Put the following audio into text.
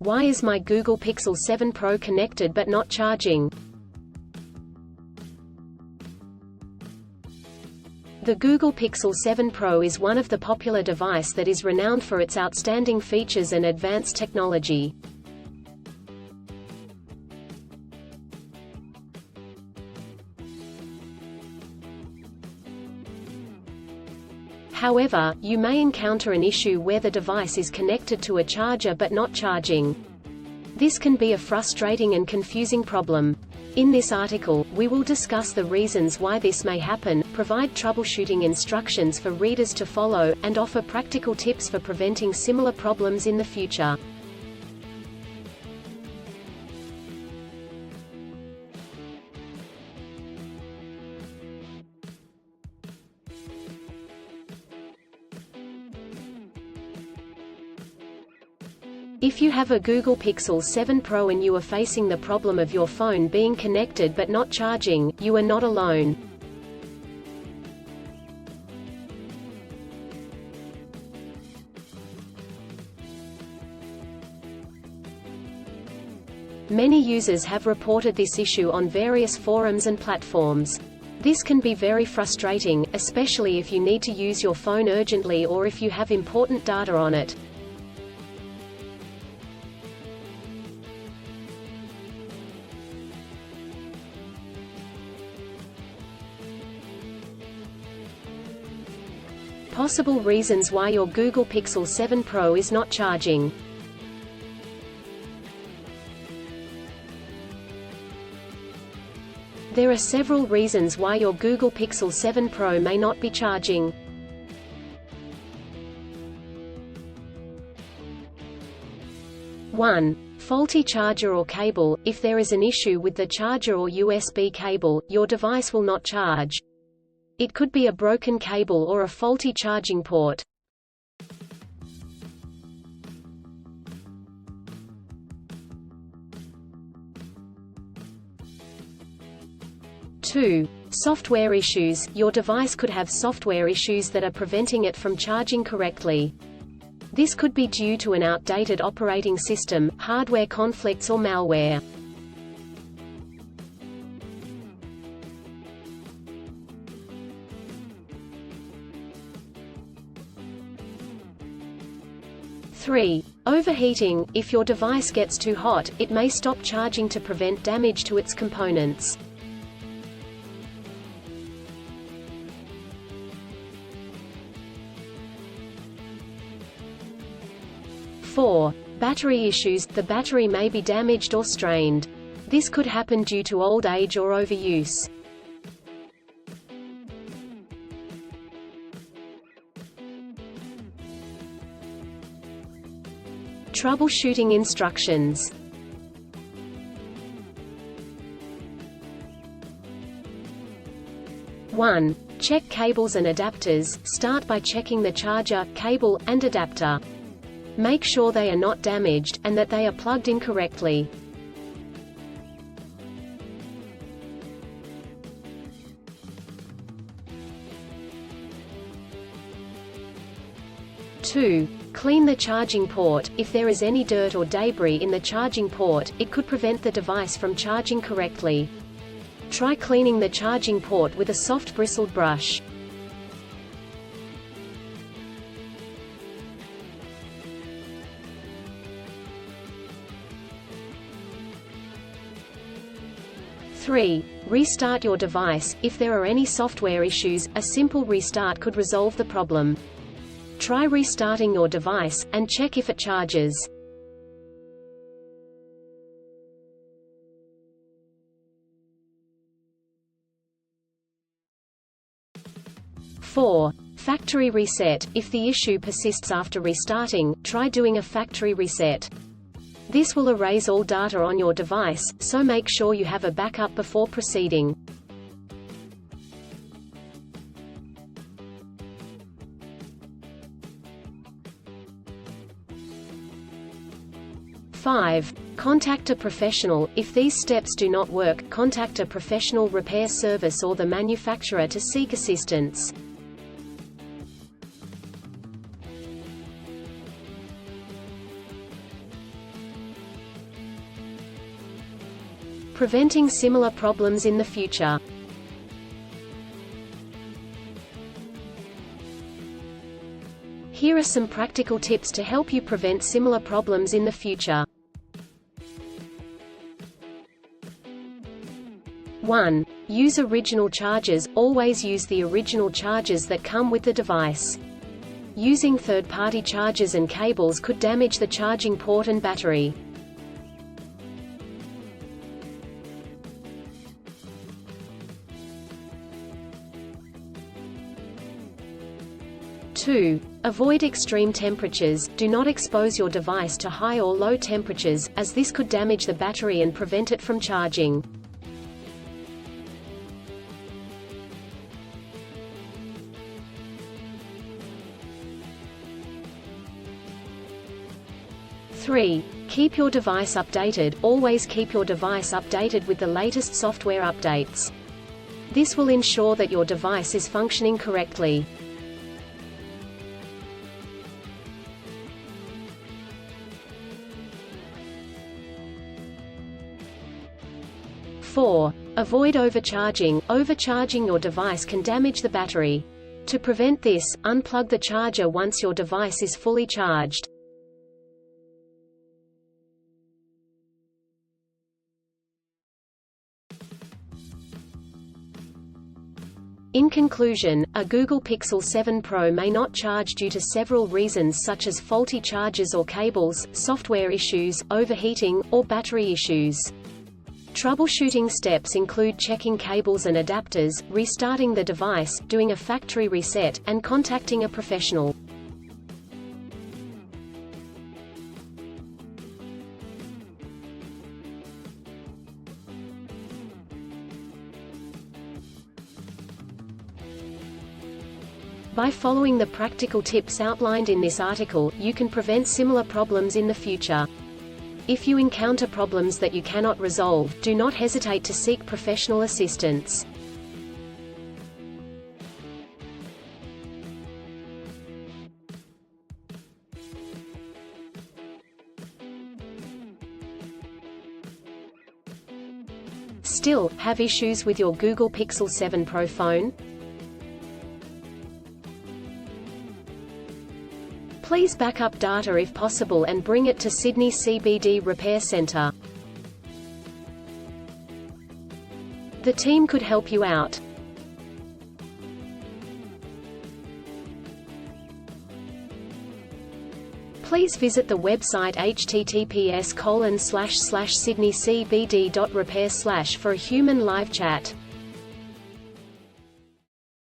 Why is my Google Pixel 7 Pro connected but not charging? The Google Pixel 7 Pro is one of the popular devices that is renowned for its outstanding features and advanced technology. However, you may encounter an issue where the device is connected to a charger but not charging. This can be a frustrating and confusing problem. In this article, we will discuss the reasons why this may happen, provide troubleshooting instructions for readers to follow, and offer practical tips for preventing similar problems in the future. If you have a Google Pixel 7 Pro and you are facing the problem of your phone being connected but not charging, you are not alone. Many users have reported this issue on various forums and platforms. This can be very frustrating, especially if you need to use your phone urgently or if you have important data on it. Possible reasons why your Google Pixel 7 Pro is not charging. There are several reasons why your Google Pixel 7 Pro may not be charging. (1) Faulty charger or cable. If there is an issue with the charger or USB cable, your device will not charge. It could be a broken cable or a faulty charging port. (2) Software issues. Your device could have software issues that are preventing it from charging correctly. This could be due to an outdated operating system, hardware conflicts or malware. (3) Overheating. If your device gets too hot, it may stop charging to prevent damage to its components. (4) Battery issues. The battery may be damaged or strained. This could happen due to old age or overuse. Troubleshooting instructions. (1) Check cables and adapters. Start by checking the charger, cable, and adapter. Make sure they are not damaged, and that they are plugged in correctly. (2) Clean the charging port. If there is any dirt or debris in the charging port, it could prevent the device from charging correctly. Try cleaning the charging port with a soft bristled brush. (3) Restart your device. If there are any software issues, a simple restart could resolve the problem. Try restarting your device, and check if it charges. (4) Factory reset. If the issue persists after restarting, try doing a factory reset. This will erase all data on your device, so make sure you have a backup before proceeding. (5) Contact a professional. If these steps do not work, contact a professional repair service or the manufacturer to seek assistance. preventing similar problems in the future. Here are some practical tips to help you prevent similar problems in the future. 1. Use original chargers. Always use the original chargers that come with the device. Using third-party chargers and cables could damage the charging port and battery. 2. Avoid extreme temperatures. Do not expose your device to high or low temperatures, as this could damage the battery and prevent it from charging. Three. Keep your device updated. Always keep your device updated with the latest software updates. This will ensure that your device is functioning correctly. 4. Avoid overcharging. Overcharging your device can damage the battery. To prevent this, unplug the charger once your device is fully charged. In conclusion, a Google Pixel 7 Pro may not charge due to several reasons such as faulty chargers or cables, software issues, overheating, or battery issues. Troubleshooting steps include checking cables and adapters, restarting the device, doing a factory reset, and contacting a professional. By following the practical tips outlined in this article, you can prevent similar problems in the future. If you encounter problems that you cannot resolve, do not hesitate to seek professional assistance. Still, have issues with your Google Pixel 7 Pro phone? Please back up data if possible and bring it to Sydney CBD Repair Centre. The team could help you out. Please visit the website https://sydneycbd.repair/ for a human live chat.